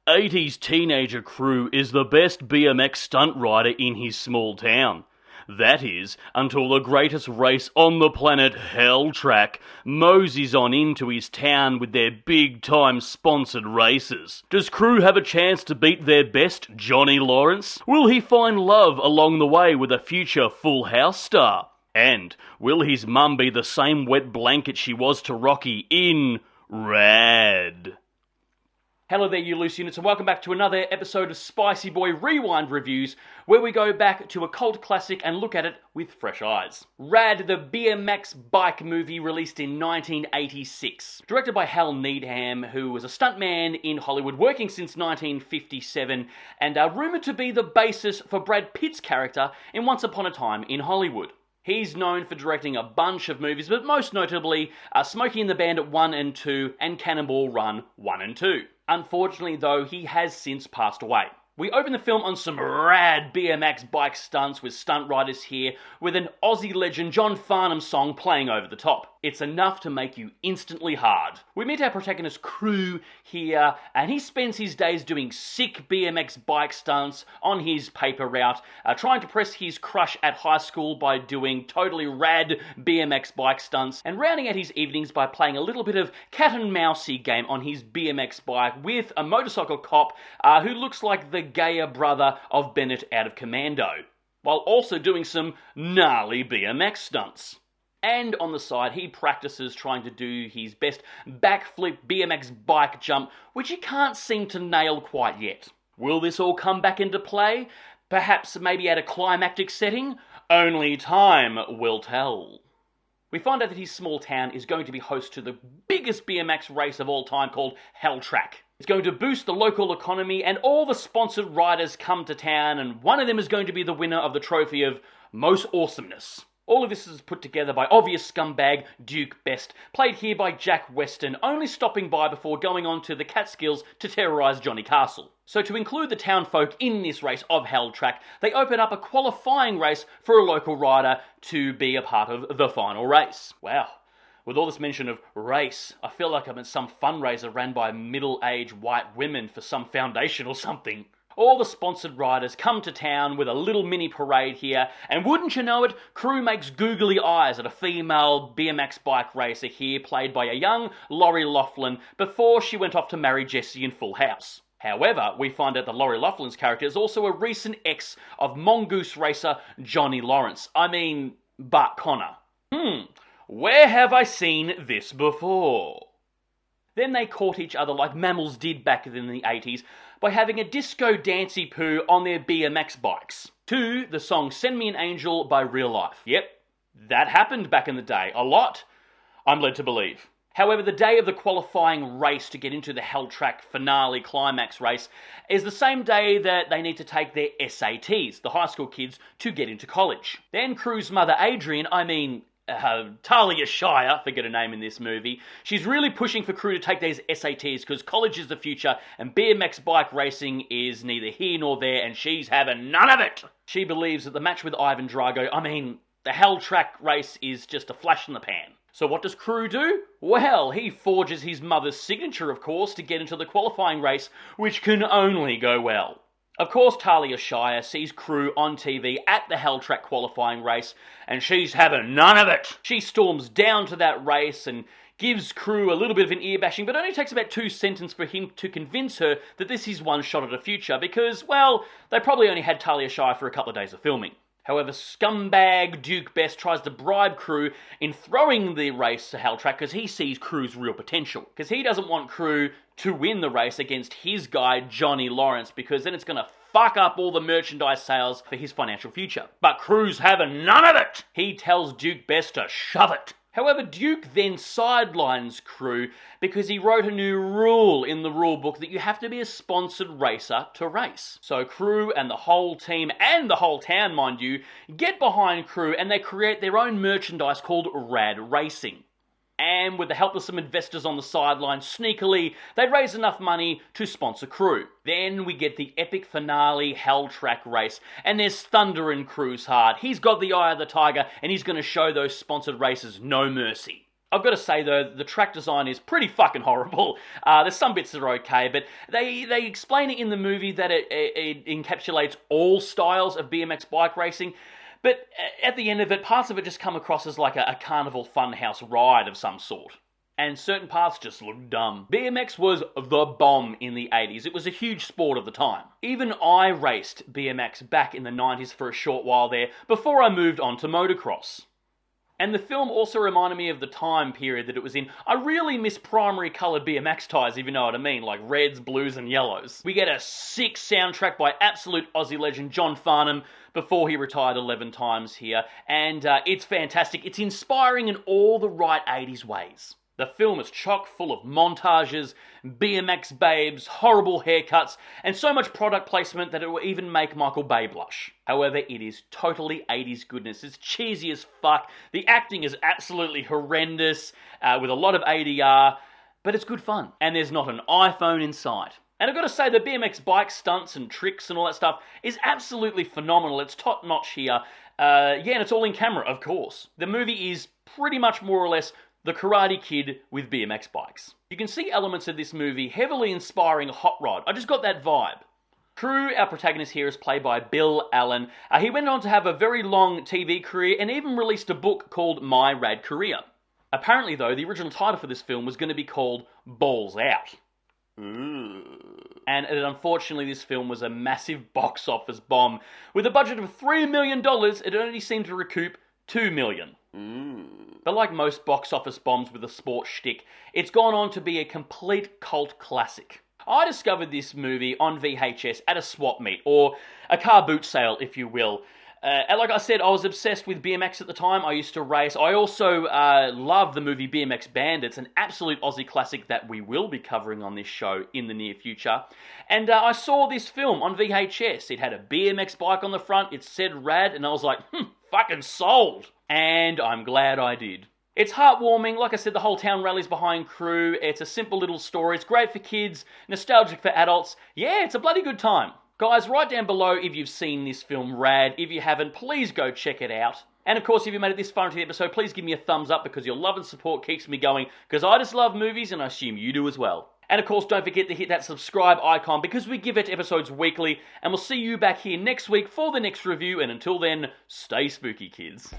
80s teenager Crew is the best BMX stunt rider in his small town. That is, until the greatest race on the planet, Hell Track, moseys on into his town with their big-time sponsored races. Does Crew have a chance to beat their best, Johnny Lawrence? Will he find love along the way with a future Full House star? And will his mum be the same wet blanket she was to Rocky in RAD? Hello there, you loose units, and welcome back to another episode of Spicy Boy Rewind Reviews, where we go back to a cult classic and look at it with fresh eyes. RAD, the BMX bike movie released in 1986. Directed by Hal Needham, who was a stuntman in Hollywood, working since 1957, and rumoured to be the basis for Brad Pitt's character in Once Upon a Time in Hollywood. He's known for directing a bunch of movies, but most notably Smokey and the Bandit 1 and 2 and Cannonball Run 1 and 2. Unfortunately, though, he has since passed away. We open the film on some rad BMX bike stunts with stunt riders here, with an Aussie legend John Farnham song playing over the top. It's enough to make you instantly hard. We meet our protagonist Crew here, and he spends his days doing sick BMX bike stunts on his paper route, trying to press his crush at high school by doing totally rad BMX bike stunts, and rounding out his evenings by playing a little bit of cat and mousey game on his BMX bike with a motorcycle cop who looks like the gayer brother of Bennett out of Commando, while also doing some gnarly BMX stunts. And on the side, he practices trying to do his best backflip BMX bike jump, which he can't seem to nail quite yet. Will this all come back into play? Perhaps maybe at a climactic setting? Only time will tell. We find out that his small town is going to be host to the biggest BMX race of all time called Hell Track. It's going to boost the local economy, and all the sponsored riders come to town, and one of them is going to be the winner of the trophy of Most Awesomeness. All of this is put together by obvious scumbag Duke Best, played here by Jack Weston, only stopping by before going on to the Catskills to terrorise Johnny Castle. So to include the townfolk in this race of Hell Track, they open up a qualifying race for a local rider to be a part of the final race. Wow. With all this mention of race, I feel like I'm at some fundraiser ran by middle-aged white women for some foundation or something. All the sponsored riders come to town with a little mini parade here, and wouldn't you know it, Crew makes googly eyes at a female BMX bike racer here, played by a young Lori Loughlin, before she went off to marry Jesse in Full House. However, we find out that Lori Loughlin's character is also a recent ex of mongoose racer Johnny Lawrence. Bart Connor. Where have I seen this before? Then they caught each other like mammals did back in the 80s by having a disco dancey poo on their BMX bikes. To the song Send Me an Angel by Real Life. Yep, that happened back in the day. A lot, I'm led to believe. However, the day of the qualifying race to get into the Hell Track finale climax race is the same day that they need to take their SATs, the high school kids, to get into college. Then Crew's mother Adrian, Talia Shire, forget her name in this movie, she's really pushing for Crew to take these SATs because college is the future and BMX bike racing is neither here nor there, and she's having none of it. She believes that the match with Ivan Drago, the Hell Track race is just a flash in the pan. So what does Crew do? Well, he forges his mother's signature, of course, to get into the qualifying race, which can only go well. Of course, Talia Shire sees Crew on TV at the Hell Track qualifying race, and she's having none of it. She storms down to that race and gives Crew a little bit of an ear bashing, but only takes about 2 sentences for him to convince her that this is one shot at a future because, well, they probably only had Talia Shire for a couple of days of filming. However, scumbag Duke Best tries to bribe Crew in throwing the race to Hell Track because he sees Crew's real potential. Because he doesn't want Crew to win the race against his guy, Johnny Lawrence, because then it's going to fuck up all the merchandise sales for his financial future. But Crew's having none of it! He tells Duke Best to shove it. However, Duke then sidelines Crew because he wrote a new rule in the rule book that you have to be a sponsored racer to race. So Crew and the whole team, and the whole town mind you, get behind Crew and they create their own merchandise called RAD Racing. And with the help of some investors on the sidelines, sneakily, they raise enough money to sponsor Crew. Then we get the epic finale Hell Track race, and there's thunder in Crew's heart. He's got the eye of the tiger, and he's going to show those sponsored racers no mercy. I've got to say, though, the track design is pretty fucking horrible. There's some bits that are okay, but they explain it in the movie that it encapsulates all styles of BMX bike racing. But at the end of it, parts of it just come across as like a carnival funhouse ride of some sort. And certain parts just look dumb. BMX was the bomb in the 80s. It was a huge sport of the time. Even I raced BMX back in the 90s for a short while there, before I moved on to motocross. And the film also reminded me of the time period that it was in. I really miss primary coloured BMX tyres, if you know what I mean, like reds, blues and yellows. We get a sick soundtrack by absolute Aussie legend John Farnham before he retired 11 times here, and it's fantastic. It's inspiring in all the right 80s ways. The film is chock full of montages, BMX babes, horrible haircuts, and so much product placement that it will even make Michael Bay blush. However, it is totally 80s goodness. It's cheesy as fuck. The acting is absolutely horrendous, with a lot of ADR, but it's good fun. And there's not an iPhone in sight. And I've got to say, the BMX bike stunts and tricks and all that stuff is absolutely phenomenal. It's top notch here. And it's all in camera, of course. The movie is pretty much more or less The Karate Kid with BMX bikes. You can see elements of this movie heavily inspiring Hot Rod. I just got that vibe. Crew, our protagonist here, is played by Bill Allen. He went on to have a very long TV career and even released a book called My RAD Career. Apparently, though, the original title for this film was going to be called Balls Out. And unfortunately, this film was a massive box office bomb. With a budget of $3 million, it only seemed to recoup $2 million. But like most box office bombs with a sports shtick, it's gone on to be a complete cult classic. I discovered this movie on VHS at a swap meet, or a car boot sale, if you will. And like I said, I was obsessed with BMX at the time. I used to race. I also love the movie BMX Bandits, an absolute Aussie classic that we will be covering on this show in the near future. And I saw this film on VHS. It had a BMX bike on the front. It said RAD, and I was like, fucking sold. And I'm glad I did. It's heartwarming. Like I said, the whole town rallies behind Crew. It's a simple little story. It's great for kids, nostalgic for adults. Yeah, it's a bloody good time. Guys, write down below if you've seen this film, RAD. If you haven't, please go check it out. And of course, if you made it this far into the episode, please give me a thumbs up, because your love and support keeps me going, because I just love movies and I assume you do as well. And of course, don't forget to hit that subscribe icon, because we give it episodes weekly, and we'll see you back here next week for the next review, and until then, stay spooky, kids.